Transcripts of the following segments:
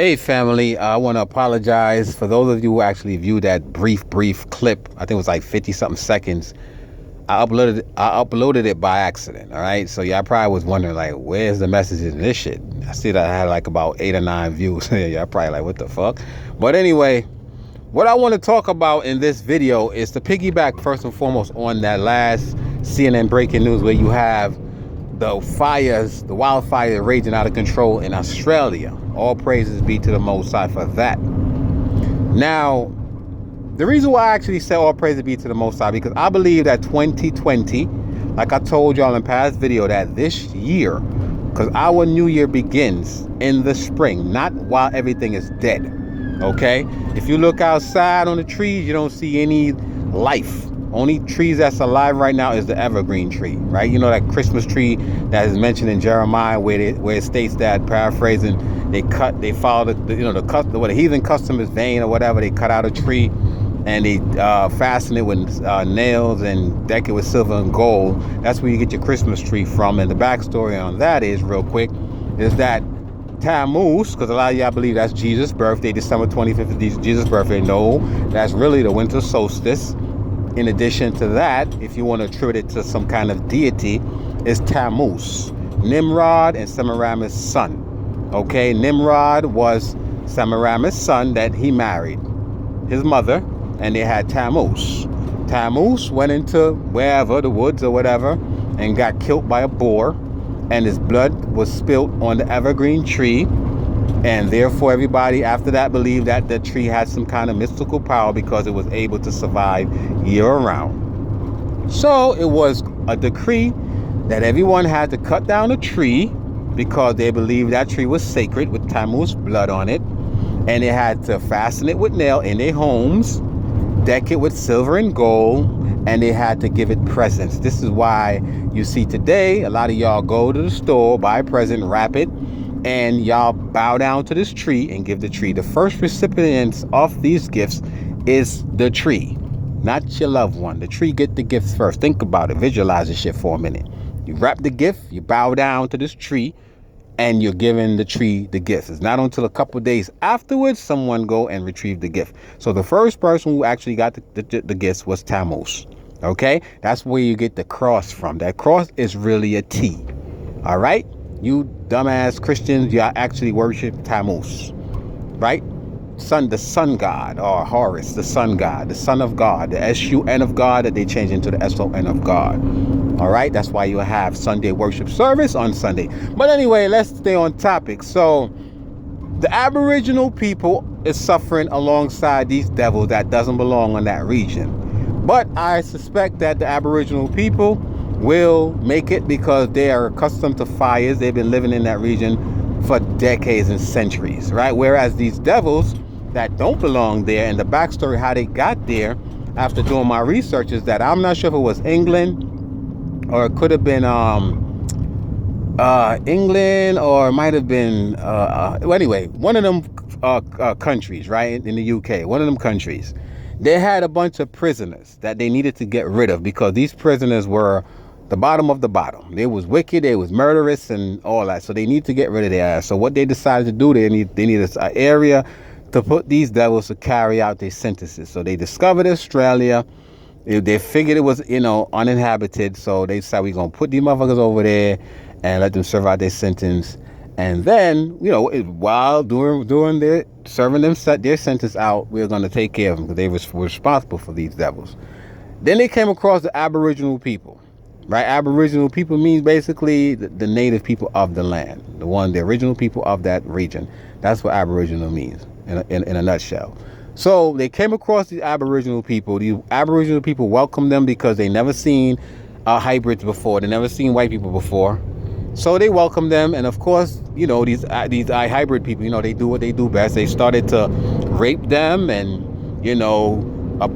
Hey family, I want to apologize for those of you who actually viewed that brief clip. I think it was like 50 something seconds. I uploaded it by accident. All right, so y'all probably was wondering like, where's the messages in this shit? I see that I had like about 8 or 9 views. Y'all probably like, what the fuck? But anyway, what I want to talk about in this video is to piggyback first and foremost on that last CNN breaking news where you have the wildfire raging out of control in Australia. All praises be to the Most High for that. Now, the reason why I actually say all praises be to the Most High, because I believe that 2020, like I told y'all in past video, that this year, because our new year begins in the spring, not while everything is dead. Okay? If you look outside on the trees, you don't see any life. Only trees that's alive right now is the evergreen tree, right? You know that Christmas tree that is mentioned in Jeremiah, where it states that, paraphrasing, they follow the heathen custom is vain or whatever. They cut out a tree and they fasten it with nails and deck it with silver and gold. That's where you get your Christmas tree from. And the backstory on that is, real quick, is that Tammuz, because a lot of y'all believe that's Jesus' birthday, December 25th is Jesus' birthday. No, that's really the winter solstice. In addition to that, if you want to attribute it to some kind of deity, is Tammuz, Nimrod and Semiramis' son. Okay, Nimrod was Semiramis' son that he married his mother, and they had Tammuz. Tammuz went into wherever, the woods or whatever, and got killed by a boar, and his blood was spilt on the evergreen tree. And therefore, everybody after that believed that the tree had some kind of mystical power because it was able to survive year-round. So it was a decree that everyone had to cut down a tree because they believed that tree was sacred with Tammuz blood on it. And they had to fasten it with nail in their homes, deck it with silver and gold, and they had to give it presents. This is why you see today, a lot of y'all go to the store, buy a present, wrap it, and y'all bow down to this tree and give the tree. The first recipients of these gifts is the tree, not your loved one. The tree get the gifts first. Think about it. Visualize this shit for a minute. You wrap the gift, you bow down to this tree, and you're giving the tree the gift. It's not until a couple of days afterwards someone go and retrieve the gift. So the first person who actually got the gifts was Tammuz. Okay? That's where you get the cross from. That cross is really a T. All right? You dumbass Christians, you actually worship Tammuz, right? The sun god, or Horus, the sun god, the son of God, the S-U-N of God that they change into the S-O-N of God. All right, that's why you have Sunday worship service on Sunday. But anyway, let's stay on topic. So the Aboriginal people is suffering alongside these devils that doesn't belong in that region. But I suspect that the Aboriginal people will make it because they are accustomed to fires. They've been living in that region for decades and centuries, right? Whereas these devils that don't belong there, and the backstory how they got there, after doing my research, is that I'm not sure if it was England or it could have been England, or it might have been well, anyway, one of them countries, right, in the UK, one of them countries. They had a bunch of prisoners that they needed to get rid of because these prisoners were the bottom of the bottom. They was wicked, they was murderous and all that. So they need to get rid of their ass. So what they decided to do, they need an area to put these devils to carry out their sentences. So they discovered Australia. They figured it was, uninhabited. So they decided, we're going to put these motherfuckers over there and let them serve out their sentence. And then, while during their serving them their sentence out, we're going to take care of them because they were responsible for these devils. Then they came across the Aboriginal people. Right, Aboriginal people means basically the native people of the land, the original people of that region. That's what Aboriginal means in a nutshell. So they came across these Aboriginal people. The Aboriginal people welcomed them because they never seen hybrids before. They never seen white people before. So they welcomed them, and of course, these hybrid people, they do what they do best. They started to rape them and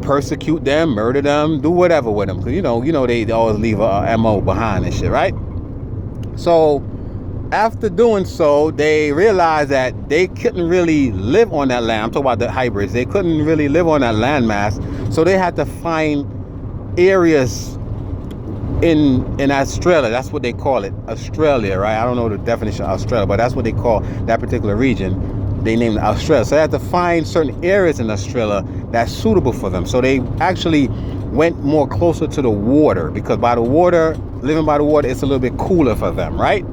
persecute them, murder them, do whatever with them, because they always leave a MO behind and shit, right? So after doing so, they realized that they couldn't really live on that land. I'm talking about the hybrids. They couldn't really live on that landmass, so they had to find areas in Australia. That's what they call it, Australia, right? I don't know the definition of Australia, but that's what they call that particular region, they named it Australia. So they had to find certain areas in Australia that's suitable for them. So they actually went more closer to the water, because by the water, living by the water, it's a little bit cooler for them, right?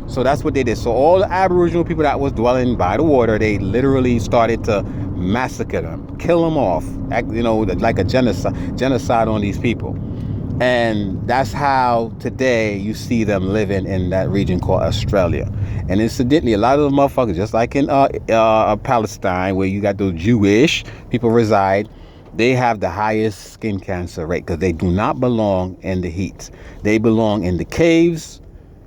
So that's what they did. So all the Aboriginal people that was dwelling by the water, they literally started to massacre them, kill them off, like a genocide on these people. And that's how today you see them living in that region called Australia. And incidentally, a lot of those motherfuckers, just like in Palestine, where you got those Jewish people reside, they have the highest skin cancer rate because they do not belong in the heat. They belong in the caves,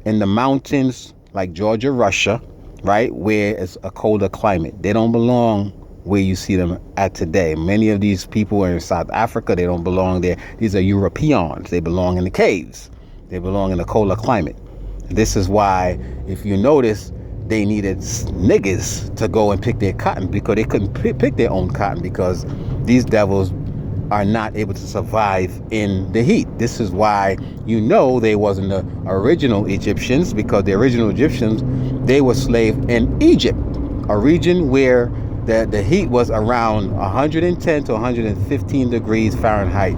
in the mountains, like Georgia, Russia, right, where it's a colder climate. They don't belong where you see them at today. Many of these people are in South Africa. They don't belong there. These are Europeans. They belong in the caves. They belong in a colder climate. This is why, if you notice, they needed niggas to go and pick their cotton, because they couldn't pick their own cotton, because these devils are not able to survive in the heat. This is why they wasn't the original Egyptians, because the original Egyptians, they were slaves in Egypt, a region where the heat was around 110 to 115 degrees Fahrenheit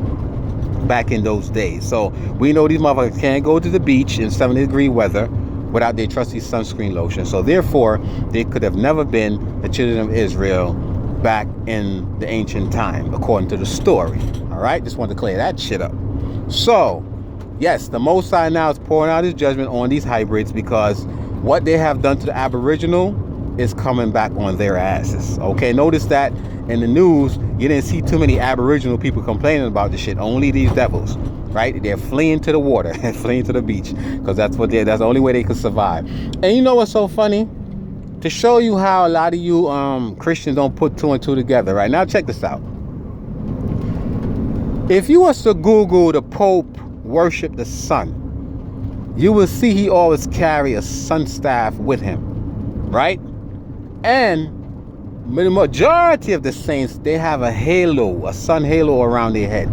back in those days. So we know these motherfuckers can't go to the beach in 70-degree weather without their trusty sunscreen lotion. So therefore, they could have never been the children of Israel back in the ancient time, according to the story. All right, just wanted to clear that shit up. So yes, the Most High now is pouring out his judgment on these hybrids, because what they have done to the Aboriginal is coming back on their asses. Okay, notice that in the news, you didn't see too many Aboriginal people complaining about this shit. Only these devils, right? They're fleeing to the water and fleeing to the beach, because that's the only way they could survive. And you know what's so funny? To show you how a lot of you Christians don't put two and two together, right? Now check this out. If you was to Google the Pope worship the sun, you will see he always carry a sun staff with him, right? And the majority of the saints, they have a halo, a sun halo around their head.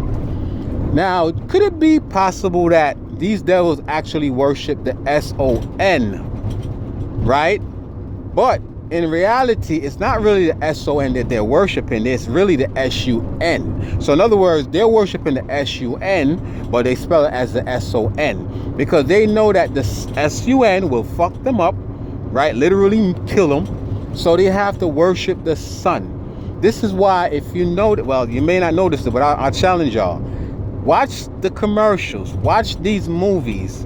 Now, could it be possible that these devils actually worship the S-O-N, right? But in reality, it's not really the S-O-N that they're worshiping. It's really the S-U-N. So in other words, they're worshiping the S-U-N, but they spell it as the S-O-N, because they know that the S-U-N will fuck them up, right? Literally kill them. So they have to worship the sun. This is why, if you know that, well, you may not notice it, but I'll challenge y'all. Watch the commercials. Watch these movies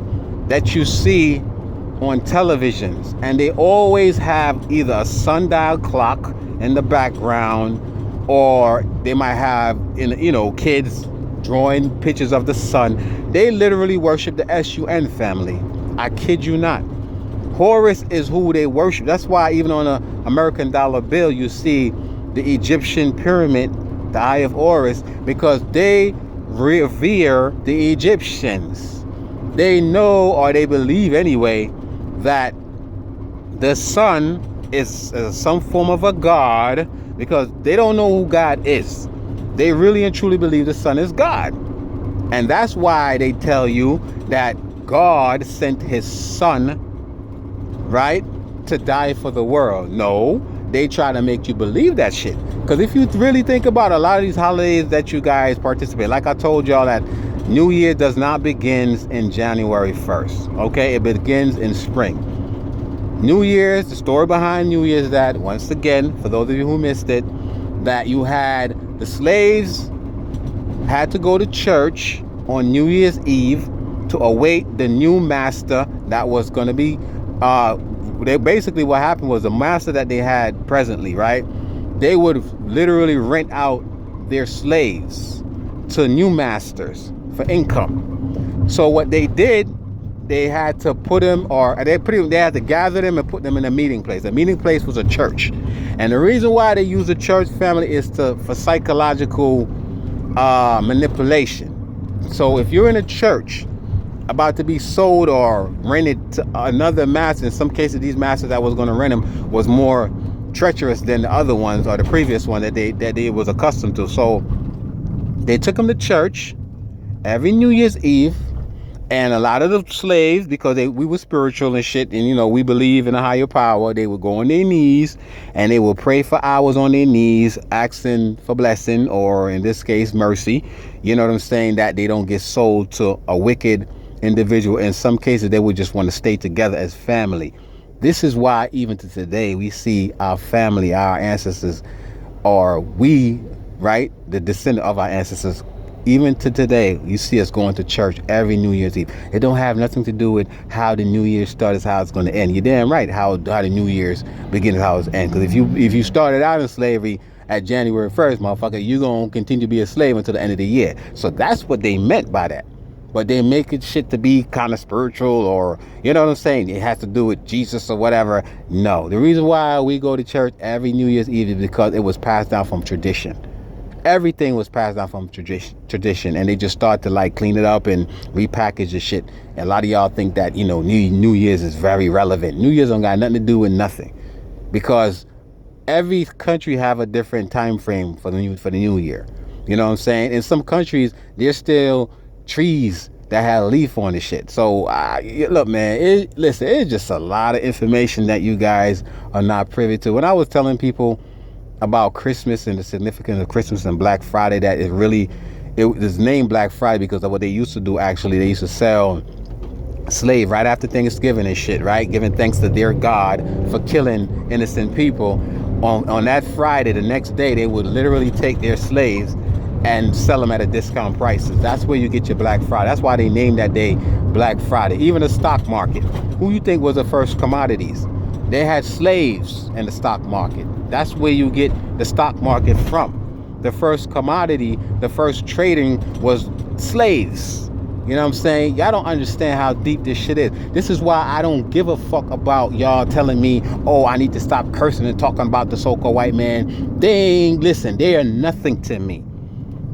that you see on televisions, and they always have either a sundial clock in the background, or they might have kids drawing pictures of the sun. They literally worship the S-U-N family. I kid you not. Horus is who they worship. That's why even on an American dollar bill, you see the Egyptian pyramid, the Eye of Horus, because they revere the Egyptians. They know, or they believe anyway, that the sun is some form of a god, because they don't know who God is. They really and truly believe the sun is God. And that's why they tell you that God sent his son, right, to die for the world. No, they try to make you believe that shit. Because if you really think about a lot of these holidays that you guys participate, like I told y'all, that New Year does not begin in January 1st. Okay, it begins in spring. New Year's, the story behind New Year's is that, once again, for those of you who missed it, that you had the slaves had to go to church on New Year's Eve to await the new master that was going to be basically what happened was the master that they had presently, right? They would literally rent out their slaves to new masters for income. So what they did, they had to put them, they had to gather them and put them in a meeting place. The meeting place was a church. And the reason why they use the church family is for psychological manipulation. So if you're in a church about to be sold or rented to another master, in some cases these masters that was going to rent them was more treacherous than the other ones, or the previous one that they was accustomed to. So they took them to church every New Year's Eve, And a lot of the slaves, because we were spiritual and shit, and we believe in a higher power, they would go on their knees and they would pray for hours on their knees, asking for blessing, or in this case, mercy. You know what I'm saying? That they don't get sold to a wicked individual. In some cases, they would just want to stay together as family. This is why even to today, we see our family, our ancestors, or we, right, the descendant of our ancestors, even to today, you see us going to church every New Year's Eve. It don't have nothing to do with how the New Year starts, how it's going to end. You're damn right how the New Year's begins, how it's ends. Because if you started out in slavery at January 1st, motherfucker, you're going to continue to be a slave until the end of the year. So that's what they meant by that. But they make it shit to be kind of spiritual, or, you know what I'm saying? It has to do with Jesus or whatever. No. The reason why we go to church every New Year's Eve is because it was passed down from tradition. Everything was passed down from tradition, and they just start to like clean it up and repackage the shit. And a lot of y'all think that New Year's is very relevant. New Year's don't got nothing to do with nothing, because every country have a different time frame for the new year. You know what I'm saying? In some countries, there's still trees that have leaf on the shit. So look, man, listen, it's just a lot of information that you guys are not privy to. When I was telling people about Christmas and the significance of Christmas and Black Friday, that it was named Black Friday because of what they used to do. Actually, they used to sell slave right after Thanksgiving and shit, right? Giving thanks to their God for killing innocent people. On that Friday, the next day, they would literally take their slaves and sell them at a discount prices. That's where you get your Black Friday. That's why they named that day Black Friday. Even the stock market. Who you think was the first commodities? They had slaves in the stock market. That's where you get the stock market from. The first commodity, the first trading was slaves. You know what I'm saying? Y'all don't understand how deep this shit is. This is why I don't give a fuck about y'all telling me, oh, I need to stop cursing and talking about the Soca White Man. They are nothing to me.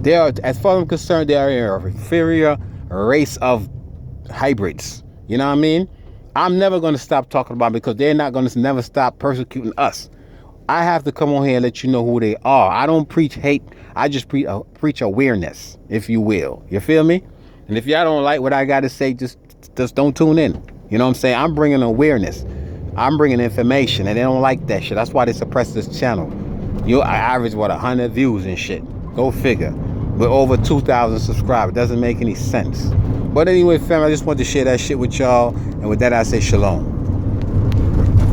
They are, as far as I'm concerned, they are an inferior race of hybrids. You know what I mean? I'm never going to stop talking about them because they're not going to never stop persecuting us. I have to come on here and let you know who they are. I don't preach hate. I just preach awareness, if you will. You feel me? And if y'all don't like what I got to say, just don't tune in. You know what I'm saying? I'm bringing awareness. I'm bringing information, and they don't like that shit. That's why they suppress this channel. I average, 100 views and shit. Go figure. With over 2,000 subscribers. It doesn't make any sense. But anyway, fam, I just wanted to share that shit with y'all. And with that, I say shalom.